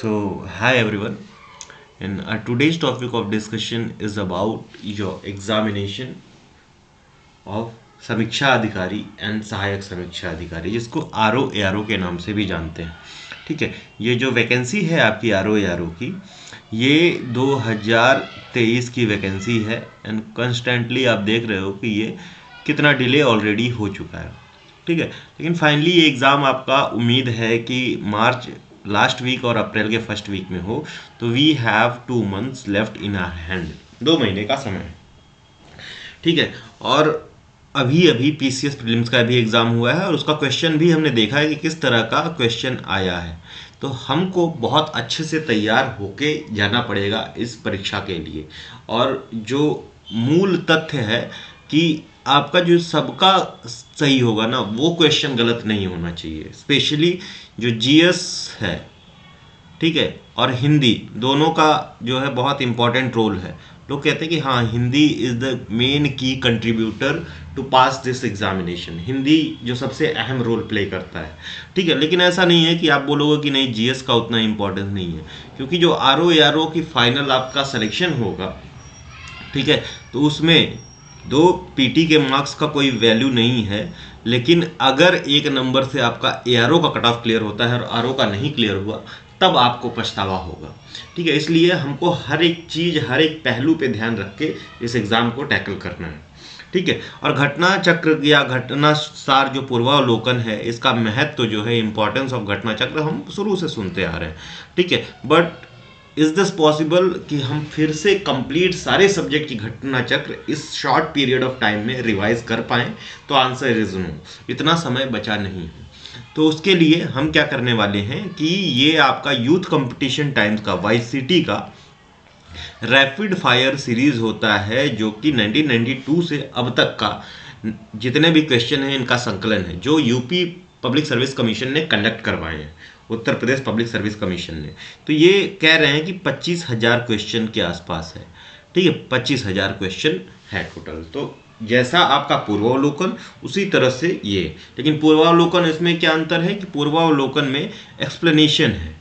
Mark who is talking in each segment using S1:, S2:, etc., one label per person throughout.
S1: Hi everyone, and today's topic of discussion is about your examination of समीक्षा अधिकारी and सहायक समीक्षा अधिकारी, जिसको आरओ एआरओ के नाम से भी जानते हैं। ठीक है, ये जो वैकेंसी है आपकी आरओ एआरओ की, ये 2023 की वैकेंसी है एंड कंस्टेंटली आप देख रहे हो कि ये कितना डिले ऑलरेडी हो चुका है। ठीक है, लेकिन फाइनली ये एग्ज़ाम आपका उम्मीद है कि मार्च लास्ट वीक और अप्रैल के फर्स्ट वीक में हो। तो we have 2 months left in our hand, 2 महीने का समय है। ठीक है, और अभी अभी पीसीएस प्रीलिम्स का भी एग्ज़ाम हुआ है और उसका क्वेश्चन भी हमने देखा है कि किस तरह का क्वेश्चन आया है। तो हमको बहुत अच्छे से तैयार होके जाना पड़ेगा इस परीक्षा के लिए। और जो मूल तथ्य है कि आपका जो सबका सही होगा ना, वो क्वेश्चन गलत नहीं होना चाहिए। स्पेशली जो जीएस है, ठीक है, और हिंदी, दोनों का जो है बहुत इंपॉर्टेंट रोल है। लोग कहते हैं कि हाँ, Hindi is the main key contributor to pass this examination. Hindi जो सबसे अहम रोल प्ले करता है। ठीक है, लेकिन ऐसा नहीं है कि आप बोलोगे कि नहीं जीएस का उतना इंपॉर्टेंस नहीं है, क्योंकि जो आरओ एआरओ की फाइनल आपका सिलेक्शन होगा, ठीक है, तो उसमें 2 पीटी के मार्क्स का कोई वैल्यू नहीं है। लेकिन अगर एक नंबर से आपका एआरओ का कट ऑफ क्लियर होता है और आरओ का नहीं क्लियर हुआ, तब आपको पछतावा होगा। ठीक है, इसलिए हमको हर एक चीज़, हर एक पहलू पे ध्यान रख के इस एग्ज़ाम को टैकल करना है। ठीक है, और घटना चक्र या घटना सार जो पूर्वावलोकन है, इसका महत्व जो है, इंपॉर्टेंस ऑफ घटना चक्र, हम शुरू से सुनते आ रहे हैं। ठीक है, बट इज़ दिस पॉसिबल कि हम फिर से कंप्लीट सारे सब्जेक्ट की घटना चक्र इस शॉर्ट पीरियड ऑफ टाइम में रिवाइज कर पाएँ? तो आंसर इज नो, इतना समय बचा नहीं है। तो उसके लिए हम क्या करने वाले हैं कि ये आपका यूथ कंपटीशन टाइम्स का वाईसीटी का रैपिड फायर सीरीज होता है, जो कि 1992 से अब तक का जितने भी क्वेश्चन हैं इनका संकलन है, जो यूपी पब्लिक सर्विस कमीशन ने कंडक्ट करवाए हैं, Uttar Pradesh public service commission ने। तो ये कह रहे हैं कि 25,000 क्वेश्चन के आसपास है। ठीक है, 25,000 क्वेश्चन है टोटल। तो जैसा आपका पूर्वावलोकन, उसी तरह से ये। लेकिन पूर्वावलोकन, इसमें क्या अंतर है कि पूर्वावलोकन में एक्सप्लेनेशन है।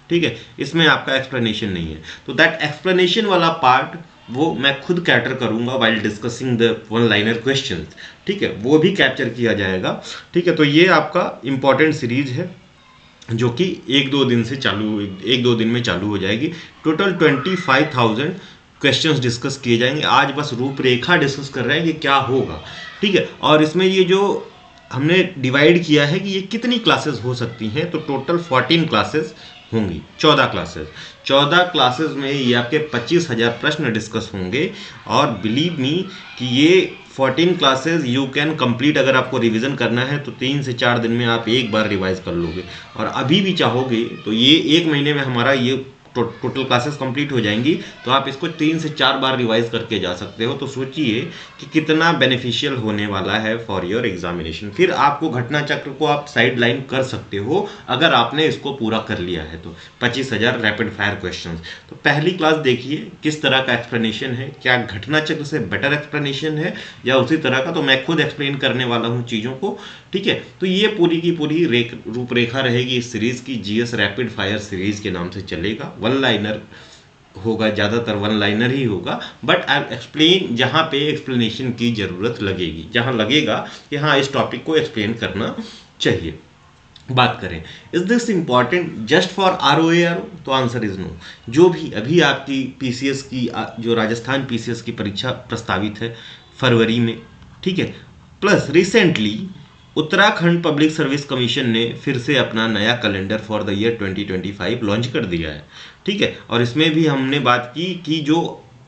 S1: ठीक है, इसमें आपका एक्सप्लेनेशन नहीं है। तो दैट एक्सप्लेनेशन वाला पार्ट वो मैं खुद कैटर करूंगा while discussing the one liner questions. ठीक है, वो भी कैप्चर किया जाएगा। ठीक है, तो ये आपका इंपॉर्टेंट सीरीज है जो कि 1-2 दिन से चालू, 1-2 दिन में चालू हो जाएगी। टोटल 25,000 क्वेश्चंस डिस्कस किए जाएंगे। आज बस रूपरेखा डिस्कस कर रहे हैं कि क्या होगा। ठीक है, और इसमें ये जो हमने डिवाइड किया है कि ये कितनी क्लासेस हो सकती हैं, तो टोटल 14 क्लासेस होंगी, 14 क्लासेस। 14 क्लासेस में ये आपके 25,000 प्रश्न डिस्कस होंगे। और बिलीव मी कि ये 14 क्लासेस यू कैन कंप्लीट। अगर आपको रिवीजन करना है तो 3 से 4 दिन में आप एक बार रिवाइज कर लोगे। और अभी भी चाहोगे तो ये 1 महीने में हमारा ये टोटल क्लासेस कंप्लीट हो जाएंगी, तो आप इसको 3 से 4 बार रिवाइज करके जा सकते हो। तो सोचिए कि कितना बेनिफिशियल होने वाला है फॉर योर एग्जामिनेशन। फिर आपको घटना चक्र को आप साइड लाइन कर सकते हो अगर आपने इसको पूरा कर लिया है तो। 25,000 रैपिड फायर क्वेश्चंस। तो पहली क्लास देखिए किस तरह का एक्सप्लेनेशन है, क्या घटना चक्र से बेटर एक्सप्लेनेशन है या उसी तरह का। तो मैं खुद एक्सप्लेन करने वाला हूँ चीज़ों को। ठीक है, तो ये पूरी की पूरी रूपरेखा रहेगी इस सीरीज की। जीएस रैपिड फायर सीरीज के नाम से चलेगा। वन लाइनर होगा, ज़्यादातर वन लाइनर ही होगा, बट आई एक्सप्लेन जहाँ पे एक्सप्लेनेशन की ज़रूरत लगेगी, जहाँ लगेगा कि हाँ इस टॉपिक को एक्सप्लेन करना चाहिए। बात करें is this important just for RO ARO, तो आंसर इज नो। जो भी अभी आपकी पीसीएस की जो राजस्थान पीसीएस की परीक्षा प्रस्तावित है फरवरी में, ठीक है, plus recently Uttarakhand public service commission ने फिर से अपना नया calendar for the year 2025 launch कर दिया है। ठीक है, और इसमें भी हमने बात की कि जो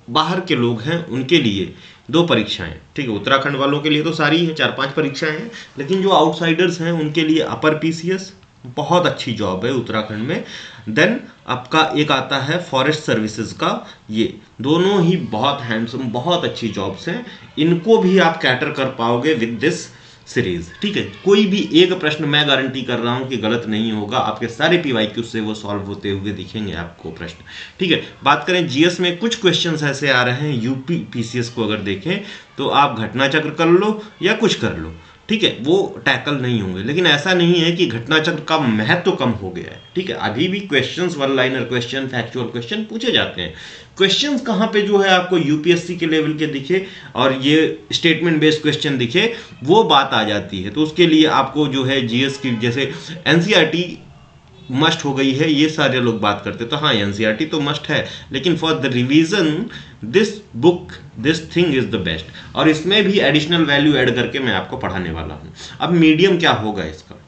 S1: बाहर के लोग हैं उनके लिए 2 परीक्षाएं। ठीक है, उत्तराखंड वालों के लिए तो सारी हैं, 4-5 परीक्षाएं हैं, लेकिन जो आउटसाइडर्स हैं उनके लिए अपर पीसीएस बहुत अच्छी जॉब है उत्तराखंड में। देन आपका एक आता है फॉरेस्ट सर्विसेज का, ये दोनों ही बहुत हैंडसम, बहुत अच्छी जॉब्स हैं। इनको भी आप कैटर कर पाओगे विद दिस सीरीज। ठीक है, कोई भी एक प्रश्न मैं गारंटी कर रहा हूं कि गलत नहीं होगा। आपके सारे पीवाईक्यू से वो सॉल्व होते हुए दिखेंगे आपको प्रश्न। ठीक है, बात करें जीएस में कुछ क्वेश्चंस ऐसे आ रहे हैं यूपी पीसीएस को अगर देखें तो आप घटना चक्र कर लो या कुछ कर लो। ठीक है, वो टैकल नहीं होंगे। लेकिन ऐसा नहीं है कि घटना चक्र का महत्व कम हो गया है, ठीक है, अभी भी questions, one liner question, factual question पूछे जाते हैं। क्वेश्चंस कहाँ पे जो है आपको यूपीएससी के लेवल के दिखे और ये स्टेटमेंट बेस्ड क्वेश्चन दिखे, वो बात आ जाती है। तो उसके लिए आपको जो है जीएस की जैसे एनसीईआरटी मस्ट हो गई है, ये सारे लोग बात करते हैं। तो हाँ, एनसीईआरटी तो मस्ट है, लेकिन for the revision this book, this thing is the best. और इसमें भी एडिशनल वैल्यू ऐड करके मैं आपको पढ़ाने वाला हूँ। अब मीडियम क्या होगा इसका?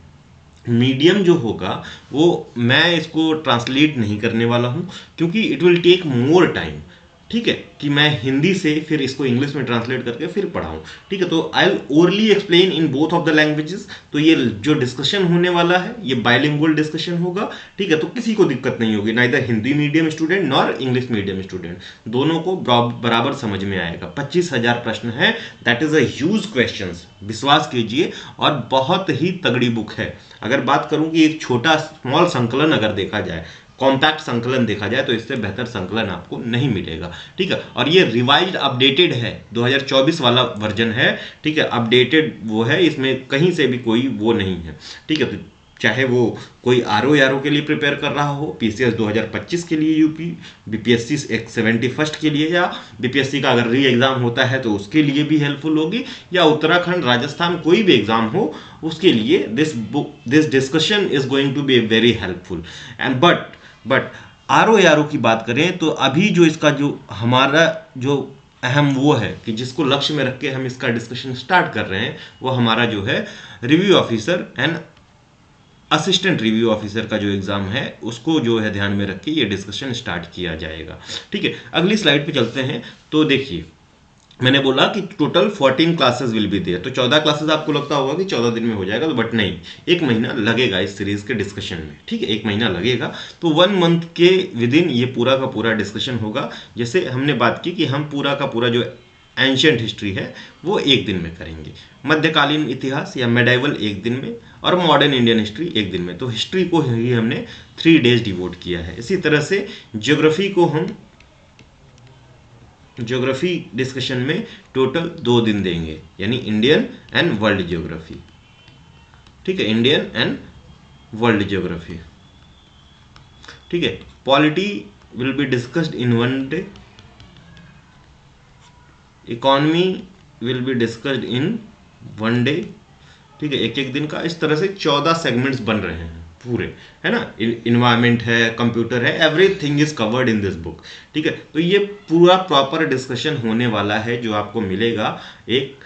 S1: मीडियम जो होगा वो मैं इसको ट्रांसलेट नहीं करने वाला हूँ, क्योंकि it will take more time, ठीक है, कि मैं हिंदी से फिर इसको इंग्लिश में ट्रांसलेट करके फिर पढ़ाऊँ, ठीक है। तो I will orally explain in both of the languages. तो ये जो डिस्कशन होने वाला है ये बाइलिंगुअल डिस्कशन होगा, ठीक है। तो किसी को दिक्कत नहीं होगी, neither Hindi medium student nor English medium student, दोनों को बराबर समझ में आएगा। 25,000 प्रश्न है, that is a huge question, विश्वास कीजिए, और बहुत ही तगड़ी बुक है। अगर बात करूं कि एक छोटा स्मॉल संकलन अगर देखा जाए, कॉम्पैक्ट संकलन देखा जाए, तो इससे बेहतर संकलन आपको नहीं मिलेगा, ठीक है। और ये रिवाइज्ड अपडेटेड है, 2024 वाला वर्जन है, ठीक है, अपडेटेड वो है, इसमें कहीं से भी कोई वो नहीं है, ठीक है। तो चाहे वो कोई आरओ के लिए प्रिपेयर कर रहा हो, पीसीएस 2025 के लिए यूपी, बीपीएससी 71 के लिए, या बीपीएससी का अगर री एग्जाम होता है तो उसके लिए भी हेल्पफुल होगी, या उत्तराखंड, राजस्थान कोई भी एग्जाम हो उसके लिए this discussion is going to be very helpful. And but RO की बात करें तो अभी जो इसका जो हमारा जो अहम वो है कि जिसको लक्ष्य में रख के हम इसका डिस्कशन स्टार्ट कर रहे हैं, वो हमारा जो है review officer and assistant review officer का जो एग्जाम है उसको जो है ध्यान में रख के ये डिस्कशन स्टार्ट किया जाएगा, ठीक है। अगली स्लाइड पे चलते हैं। तो देखिए, मैंने बोला कि total 14 classes will be there. तो 14 क्लासेस आपको लगता होगा कि 14 दिन में हो जाएगा, तो बट नहीं, 1 महीना लगेगा इस सीरीज के डिस्कशन में, ठीक है, 1 महीना लगेगा। तो 1 मंथ के विद इन ये पूरा का पूरा डिस्कशन होगा। जैसे हमने बात की कि हम पूरा का पूरा जो एंशियंट हिस्ट्री है वो 1 दिन में करेंगे, मध्यकालीन इतिहास या मेडाइवल 1 दिन में, और मॉडर्न इंडियन हिस्ट्री 1 दिन में। तो हिस्ट्री को ही हमने 3 डेज डिवोट किया है। इसी तरह से ज्योग्राफी को हम ज्योग्राफी डिस्कशन में टोटल 2 दिन देंगे, यानी इंडियन एंड वर्ल्ड ज्योग्राफी, ठीक है, इंडियन एंड वर्ल्ड ज्योग्राफी, ठीक है। Polity will be discussed in 1 day, economy will be discussed in 1 day, ठीक है, 1-1 दिन का। इस तरह से 14 सेगमेंट्स बन रहे हैं पूरे, है ना। इन्वायरमेंट है, कंप्यूटर है, everything is covered in this book, ठीक है। तो ये पूरा प्रॉपर डिस्कशन होने वाला है, जो आपको मिलेगा एक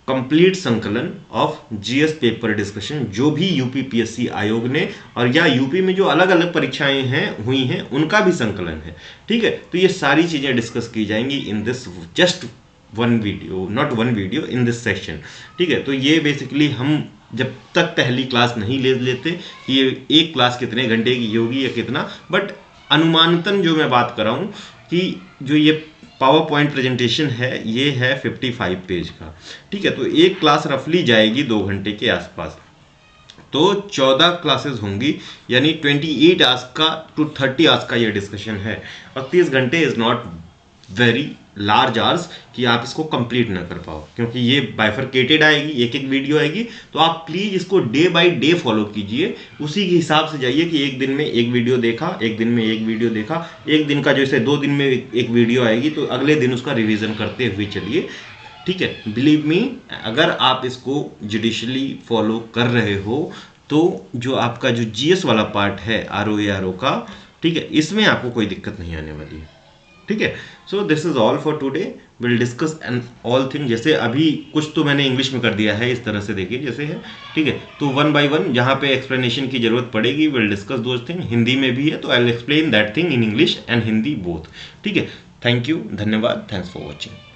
S1: कंप्लीट संकलन ऑफ जीएस पेपर डिस्कशन, जो भी यूपी पीएससी आयोग ने और या यूपी में जो अलग अलग परीक्षाएं हैं हुई हैं उनका भी संकलन है, ठीक है। तो ये सारी चीजें डिस्कस की जाएंगी in this just 1 video, not 1 video, in this session, ठीक है। तो ये बेसिकली हम जब तक पहली क्लास नहीं ले लेते कि ये एक क्लास कितने घंटे की होगी या कितना, बट अनुमानतन जो मैं बात कर रहा हूँ कि जो ये पावर पॉइंट प्रेजेंटेशन है ये है 55 पेज का, ठीक है। तो एक क्लास रफली जाएगी 2 घंटे के आसपास। तो 14 क्लासेस होंगी, यानी 28 आवर्स का टू 30 आवर्स का ये डिस्कशन है। और 30 घंटे is not very large hours कि आप इसको कंप्लीट ना कर पाओ, क्योंकि ये बाइफरकेटेड आएगी, एक वीडियो आएगी। तो आप प्लीज इसको डे बाय डे फॉलो कीजिए, उसी के हिसाब से जाइए कि एक दिन में एक वीडियो देखा, एक दिन में एक वीडियो देखा, एक दिन का जैसे 2 दिन में एक वीडियो आएगी तो अगले दिन उसका रिवीजन करते हुए चलिए, ठीक है। बिलीव मी, अगर आप इसको जुडिशली फॉलो कर रहे हो तो जो आपका जो जीएस वाला पार्ट है आरओ का, ठीक है, इसमें आपको कोई दिक्कत नहीं आने वाली है, ठीक है। So this is all for today, will discuss and all thing. जैसे अभी कुछ तो मैंने इंग्लिश में कर दिया है, इस तरह से देखिए जैसे है, ठीक है। तो 1 by 1 जहाँ पे एक्सप्लेनेशन की जरूरत पड़ेगी, will discuss those thing. Hindi में भी है तो I will explain that thing in English and Hindi both, ठीक है। थैंक यू, धन्यवाद, थैंक्स फॉर वॉचिंग।